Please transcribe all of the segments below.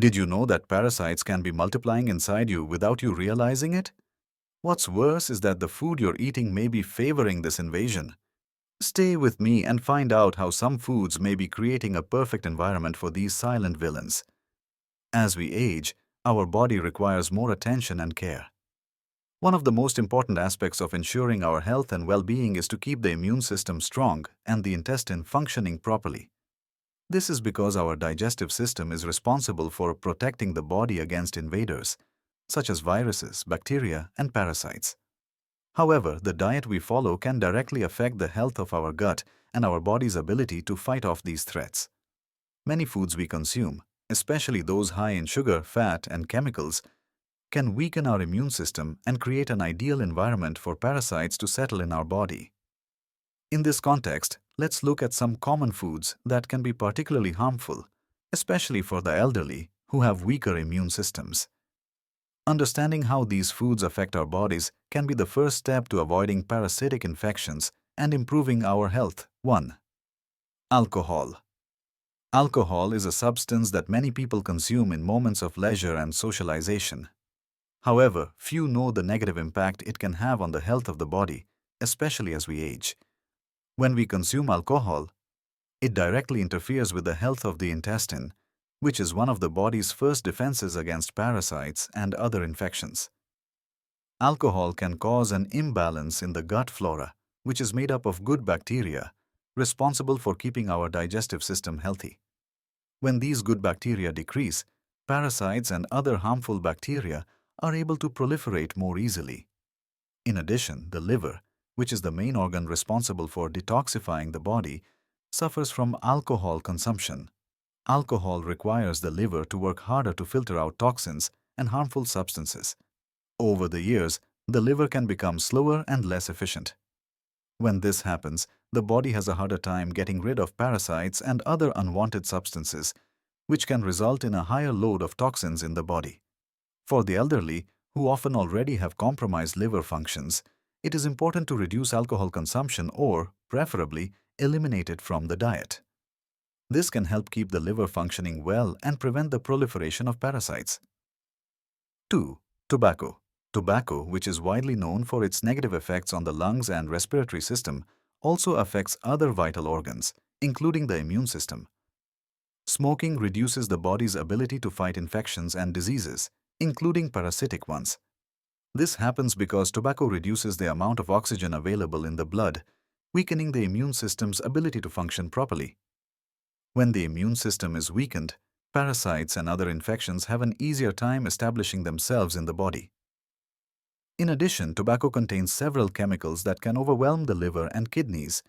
Did you know that parasites can be multiplying inside you without you realizing it? What's worse is that the food you're eating may be favoring this invasion. Stay with me and find out how some foods may be creating a perfect environment for these silent villains. As we age, our body requires more attention and care. One of the most important aspects of ensuring our health and well-being is to keep the immune system strong and the intestine functioning properly. This is because our digestive system is responsible for protecting the body against invaders, such as viruses, bacteria, and parasites. However, the diet we follow can directly affect the health of our gut and our body's ability to fight off these threats. Many foods we consume, especially those high in sugar, fat, and chemicals, can weaken our immune system and create an ideal environment for parasites to settle in our body. In this context, let's look at some common foods that can be particularly harmful, especially for the elderly who have weaker immune systems. Understanding how these foods affect our bodies can be the first step to avoiding parasitic infections and improving our health. 1. Alcohol. Alcohol is a substance that many people consume in moments of leisure and socialization. However, few know the negative impact it can have on the health of the body, especially as we age. When we consume alcohol, it directly interferes with the health of the intestine, which is one of the body's first defenses against parasites and other infections. Alcohol can cause an imbalance in the gut flora, which is made up of good bacteria, responsible for keeping our digestive system healthy. When these good bacteria decrease, parasites and other harmful bacteria are able to proliferate more easily. In addition, the liver, which is the main organ responsible for detoxifying the body, suffers from alcohol consumption. Alcohol requires the liver to work harder to filter out toxins and harmful substances. Over the years, the liver can become slower and less efficient. When this happens, the body has a harder time getting rid of parasites and other unwanted substances, which can result in a higher load of toxins in the body. For the elderly, who often already have compromised liver functions, it is important to reduce alcohol consumption or, preferably, eliminate it from the diet. This can help keep the liver functioning well and prevent the proliferation of parasites. 2. Tobacco. Tobacco, which is widely known for its negative effects on the lungs and respiratory system, also affects other vital organs, including the immune system. Smoking reduces the body's ability to fight infections and diseases, including parasitic ones. This happens because tobacco reduces the amount of oxygen available in the blood, weakening the immune system's ability to function properly. When the immune system is weakened, parasites and other infections have an easier time establishing themselves in the body. In addition, tobacco contains several chemicals that can overwhelm the liver and kidneys,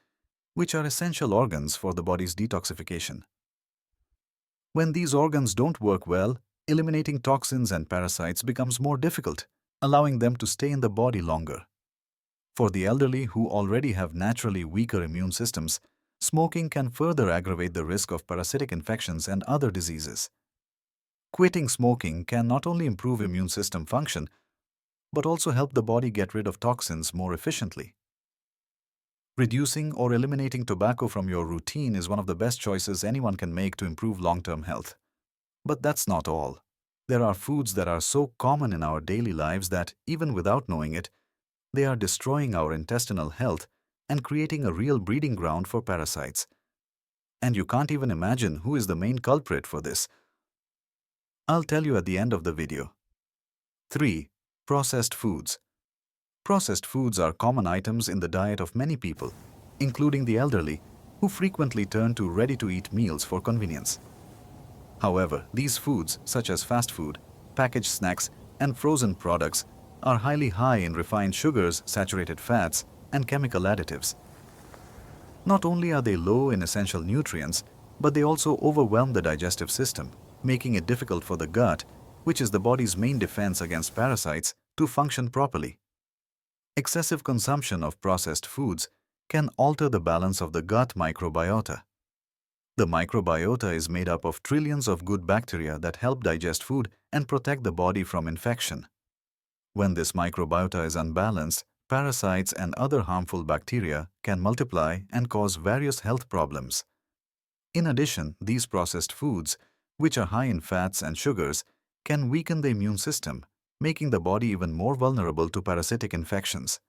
which are essential organs for the body's detoxification. When these organs don't work well, eliminating toxins and parasites becomes more difficult, allowing them to stay in the body longer. For the elderly who already have naturally weaker immune systems, smoking can further aggravate the risk of parasitic infections and other diseases. Quitting smoking can not only improve immune system function, but also help the body get rid of toxins more efficiently. Reducing or eliminating tobacco from your routine is one of the best choices anyone can make to improve long-term health. But that's not all. There are foods that are so common in our daily lives that, even without knowing it, they are destroying our intestinal health and creating a real breeding ground for parasites. And you can't even imagine who is the main culprit for this. I'll tell you at the end of the video. 3. Processed foods. Processed foods are common items in the diet of many people, including the elderly, who frequently turn to ready-to-eat meals for convenience. However, these foods, such as fast food, packaged snacks, and frozen products, are highly high in refined sugars, saturated fats, and chemical additives. Not only are they low in essential nutrients, but they also overwhelm the digestive system, making it difficult for the gut, which is the body's main defense against parasites, to function properly. Excessive consumption of processed foods can alter the balance of the gut microbiota. The microbiota is made up of trillions of good bacteria that help digest food and protect the body from infection. When this microbiota is unbalanced, parasites and other harmful bacteria can multiply and cause various health problems. In addition, these processed foods, which are high in fats and sugars, can weaken the immune system, making the body even more vulnerable to parasitic infections.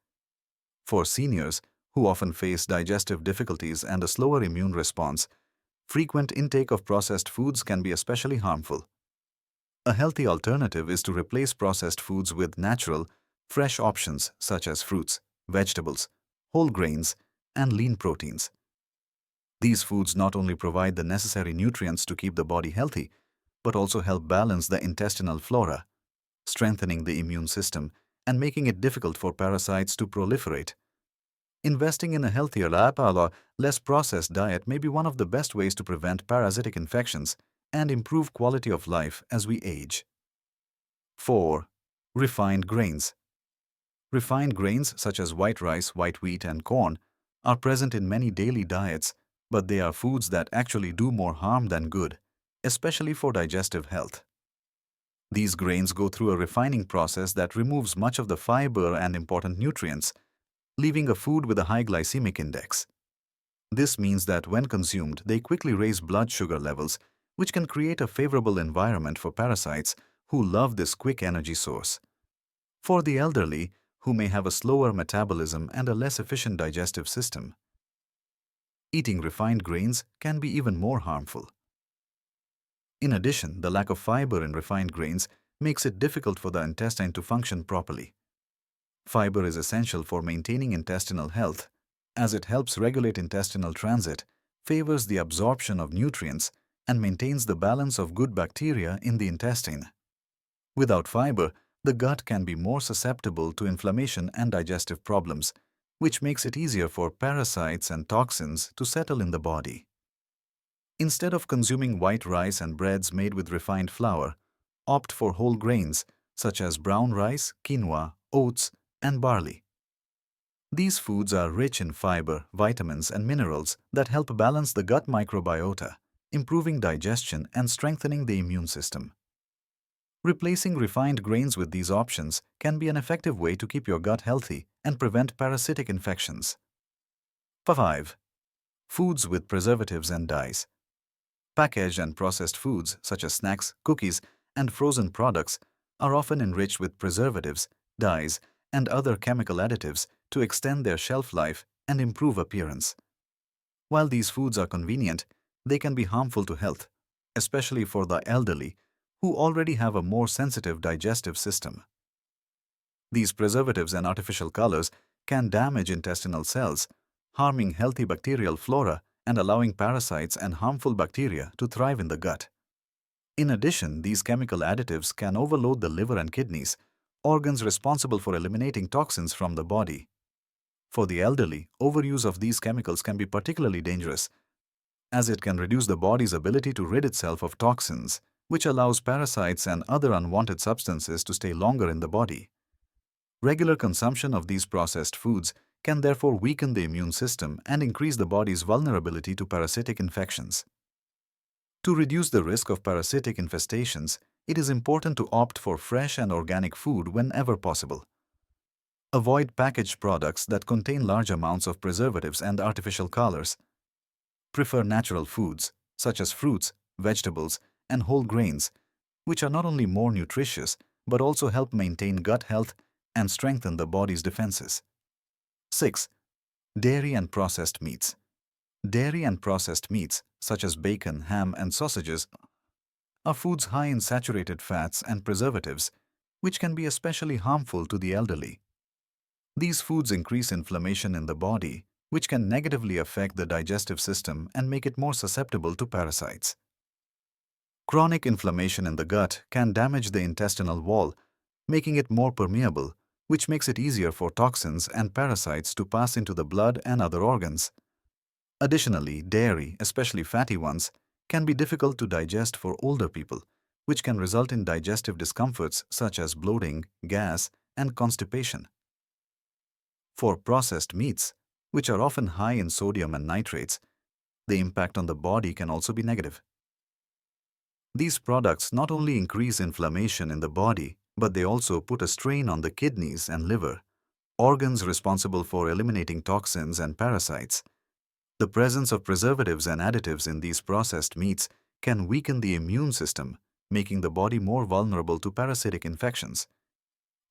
For seniors, who often face digestive difficulties and a slower immune response, frequent intake of processed foods can be especially harmful. A healthy alternative is to replace processed foods with natural, fresh options such as fruits, vegetables, whole grains, and lean proteins. These foods not only provide the necessary nutrients to keep the body healthy, but also help balance the intestinal flora, strengthening the immune system and making it difficult for parasites to proliferate. Investing in a healthier, less processed diet may be one of the best ways to prevent parasitic infections and improve quality of life as we age. 4. Refined grains. Refined grains such as white rice, white wheat, and corn are present in many daily diets, but they are foods that actually do more harm than good, especially for digestive health. These grains go through a refining process that removes much of the fiber and important nutrients, leaving a food with a high glycemic index. This means that when consumed, they quickly raise blood sugar levels, which can create a favorable environment for parasites who love this quick energy source. For the elderly, who may have a slower metabolism and a less efficient digestive system, eating refined grains can be even more harmful. In addition, the lack of fiber in refined grains makes it difficult for the intestine to function properly. Fiber is essential for maintaining intestinal health, as it helps regulate intestinal transit, favors the absorption of nutrients, and maintains the balance of good bacteria in the intestine. Without fiber, the gut can be more susceptible to inflammation and digestive problems, which makes it easier for parasites and toxins to settle in the body. Instead of consuming white rice and breads made with refined flour, opt for whole grains such as brown rice, quinoa, oats, and barley. These foods are rich in fiber, vitamins, and minerals that help balance the gut microbiota, improving digestion and strengthening the immune system. Replacing refined grains with these options can be an effective way to keep your gut healthy and prevent parasitic infections. 5. Foods with preservatives and dyes. Packaged and processed foods such as snacks, cookies, and frozen products are often enriched with preservatives, dyes, and other chemical additives to extend their shelf life and improve appearance. While these foods are convenient, they can be harmful to health, especially for the elderly, who already have a more sensitive digestive system. These preservatives and artificial colors can damage intestinal cells, harming healthy bacterial flora and allowing parasites and harmful bacteria to thrive in the gut. In addition, these chemical additives can overload the liver and kidneys, organs responsible for eliminating toxins from the body. For the elderly, overuse of these chemicals can be particularly dangerous, as it can reduce the body's ability to rid itself of toxins, which allows parasites and other unwanted substances to stay longer in the body. Regular consumption of these processed foods can therefore weaken the immune system and increase the body's vulnerability to parasitic infections. To reduce the risk of parasitic infestations, it is important to opt for fresh and organic food whenever possible. Avoid packaged products that contain large amounts of preservatives and artificial colors. Prefer natural foods, such as fruits, vegetables, and whole grains, which are not only more nutritious but also help maintain gut health and strengthen the body's defenses. 6. Dairy and processed meats. Dairy and processed meats, such as bacon, ham, and sausages, are foods high in saturated fats and preservatives, which can be especially harmful to the elderly. These foods increase inflammation in the body, which can negatively affect the digestive system and make it more susceptible to parasites. Chronic inflammation in the gut can damage the intestinal wall, making it more permeable, which makes it easier for toxins and parasites to pass into the blood and other organs. Additionally, dairy, especially fatty ones, can be difficult to digest for older people, which can result in digestive discomforts such as bloating, gas, and constipation. For processed meats, which are often high in sodium and nitrates, the impact on the body can also be negative. These products not only increase inflammation in the body, but they also put a strain on the kidneys and liver, organs responsible for eliminating toxins and parasites. The presence of preservatives and additives in these processed meats can weaken the immune system, making the body more vulnerable to parasitic infections.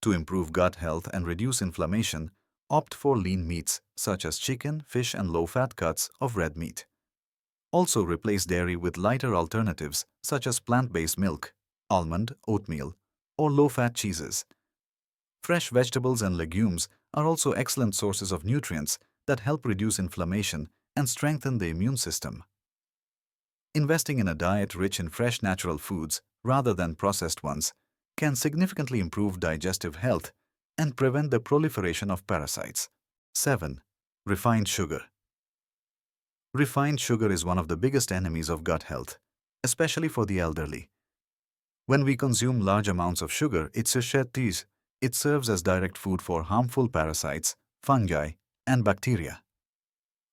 To improve gut health and reduce inflammation, opt for lean meats such as chicken, fish, and low-fat cuts of red meat. Also replace dairy with lighter alternatives such as plant-based milk, almond, oatmeal, or low-fat cheeses. Fresh vegetables and legumes are also excellent sources of nutrients that help reduce inflammation and strengthen the immune system. Investing in a diet rich in fresh natural foods rather than processed ones can significantly improve digestive health and prevent the proliferation of parasites. 7. Refined sugar. Refined sugar is one of the biggest enemies of gut health, especially for the elderly. When we consume large amounts of sugar, it serves as direct food for harmful parasites, fungi, and bacteria.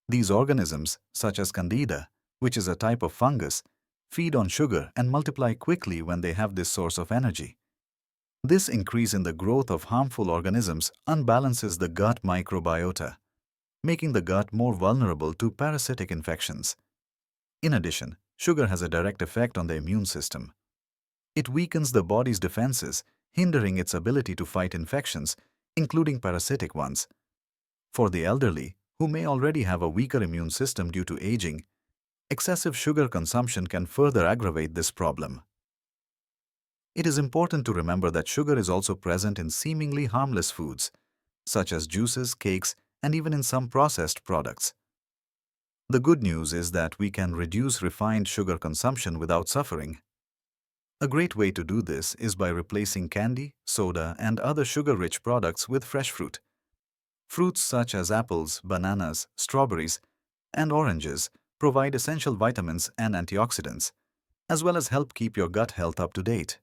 These organisms, such as Candida, which is a type of fungus, feed on sugar and multiply quickly when they have this source of energy. This increase in the growth of harmful organisms unbalances the gut microbiota, making the gut more vulnerable to parasitic infections. In addition, sugar has a direct effect on the immune system. It weakens the body's defenses, hindering its ability to fight infections, including parasitic ones. For the elderly, who may already have a weaker immune system due to aging, excessive sugar consumption can further aggravate this problem. It is important to remember that sugar is also present in seemingly harmless foods, such as juices, cakes, and even in some processed products. The good news is that we can reduce refined sugar consumption without suffering. A great way to do this is by replacing candy, soda, and other sugar-rich products with fresh fruit. Fruits such as apples, bananas, strawberries, and oranges provide essential vitamins and antioxidants, as well as help keep your gut health up to date.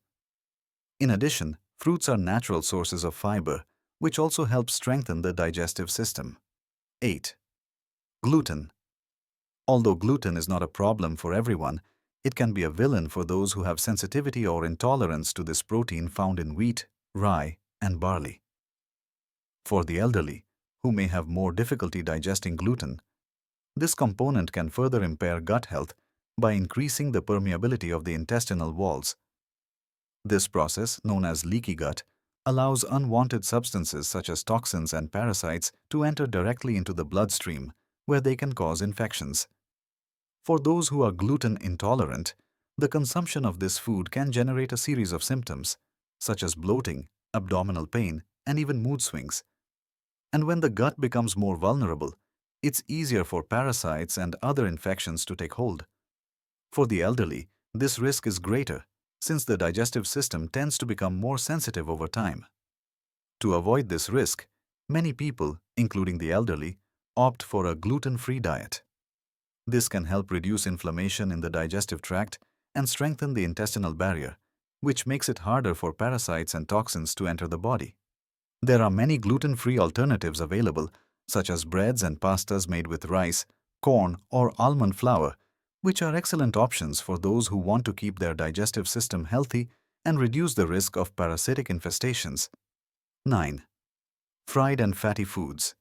In addition, fruits are natural sources of fiber, which also help strengthen the digestive system. 8. Gluten. Although gluten is not a problem for everyone, it can be a villain for those who have sensitivity or intolerance to this protein found in wheat, rye, and barley. For the elderly, who may have more difficulty digesting gluten, this component can further impair gut health by increasing the permeability of the intestinal walls. This process, known as leaky gut, allows unwanted substances such as toxins and parasites to enter directly into the bloodstream, where they can cause infections. For those who are gluten intolerant, the consumption of this food can generate a series of symptoms, such as bloating, abdominal pain, and even mood swings. And when the gut becomes more vulnerable, it's easier for parasites and other infections to take hold. For the elderly, this risk is greater, since the digestive system tends to become more sensitive over time. To avoid this risk, many people, including the elderly, opt for a gluten-free diet. This can help reduce inflammation in the digestive tract and strengthen the intestinal barrier, which makes it harder for parasites and toxins to enter the body. There are many gluten-free alternatives available, such as breads and pastas made with rice, corn, or almond flour, which are excellent options for those who want to keep their digestive system healthy and reduce the risk of parasitic infestations. 9. Fried and fatty foods.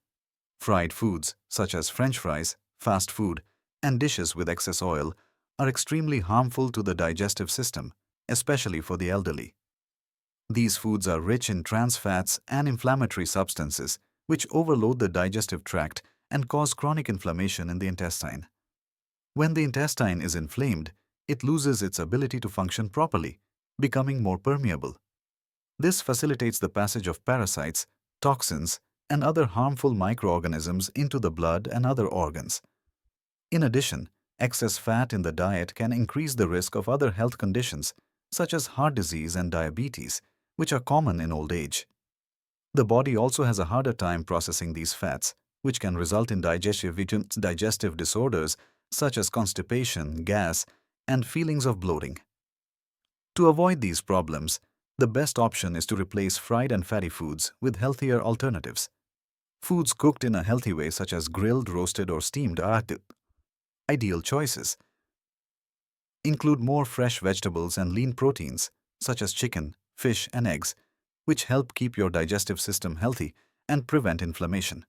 Fried foods, such as French fries, fast food, and dishes with excess oil, are extremely harmful to the digestive system, especially for the elderly. These foods are rich in trans fats and inflammatory substances, which overload the digestive tract and cause chronic inflammation in the intestine. When the intestine is inflamed, it loses its ability to function properly, becoming more permeable. This facilitates the passage of parasites, toxins, and other harmful microorganisms into the blood and other organs. In addition, excess fat in the diet can increase the risk of other health conditions, such as heart disease and diabetes, which are common in old age. The body also has a harder time processing these fats, which can result in digestive disorders such as constipation, gas, and feelings of bloating. To avoid these problems, the best option is to replace fried and fatty foods with healthier alternatives. Foods cooked in a healthy way, such as grilled, roasted, or steamed, are ideal choices. Include more fresh vegetables and lean proteins, such as chicken, fish, and eggs, which help keep your digestive system healthy and prevent inflammation.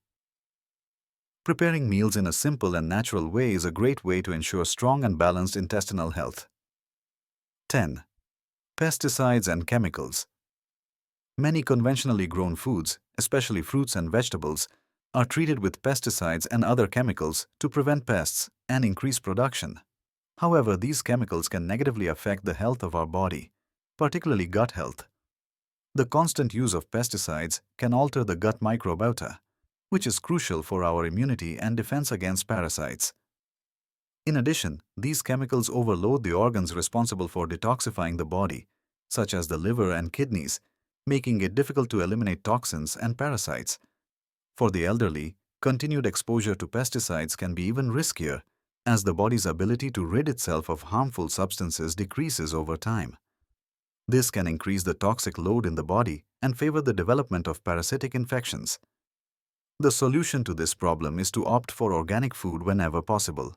Preparing meals in a simple and natural way is a great way to ensure strong and balanced intestinal health. 10. Pesticides and chemicals. Many conventionally grown foods, especially fruits and vegetables, are treated with pesticides and other chemicals to prevent pests and increase production. However, these chemicals can negatively affect the health of our body, particularly gut health. The constant use of pesticides can alter the gut microbiota, which is crucial for our immunity and defense against parasites. In addition, these chemicals overload the organs responsible for detoxifying the body, such as the liver and kidneys, making it difficult to eliminate toxins and parasites. For the elderly, continued exposure to pesticides can be even riskier, as the body's ability to rid itself of harmful substances decreases over time. This can increase the toxic load in the body and favor the development of parasitic infections. The solution to this problem is to opt for organic food whenever possible.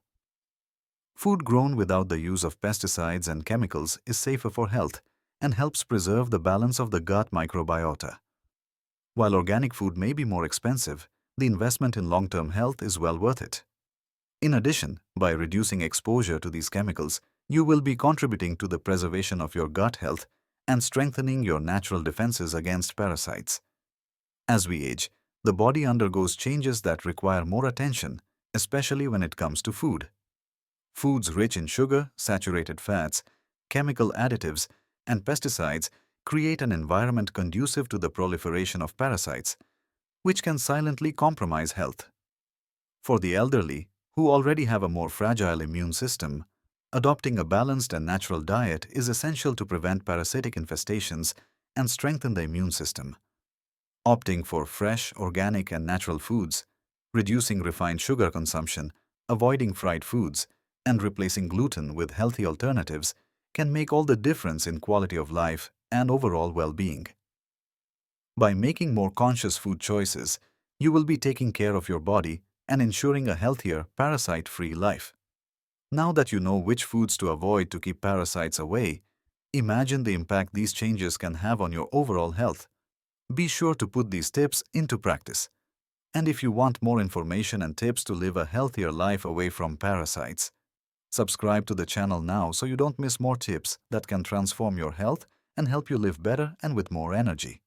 Food grown without the use of pesticides and chemicals is safer for health and helps preserve the balance of the gut microbiota. While organic food may be more expensive, the investment in long-term health is well worth it. In addition, by reducing exposure to these chemicals, you will be contributing to the preservation of your gut health and strengthening your natural defenses against parasites. As we age, the body undergoes changes that require more attention, especially when it comes to food. Foods rich in sugar, saturated fats, chemical additives, and pesticides create an environment conducive to the proliferation of parasites, which can silently compromise health. For the elderly, who already have a more fragile immune system, adopting a balanced and natural diet is essential to prevent parasitic infestations and strengthen the immune system. Opting for fresh, organic, and natural foods, reducing refined sugar consumption, avoiding fried foods, and replacing gluten with healthy alternatives can make all the difference in quality of life and overall well-being. By making more conscious food choices, you will be taking care of your body and ensuring a healthier, parasite-free life. Now that you know which foods to avoid to keep parasites away, imagine the impact these changes can have on your overall health. Be sure to put these tips into practice. And if you want more information and tips to live a healthier life away from parasites, subscribe to the channel now so you don't miss more tips that can transform your health and help you live better and with more energy.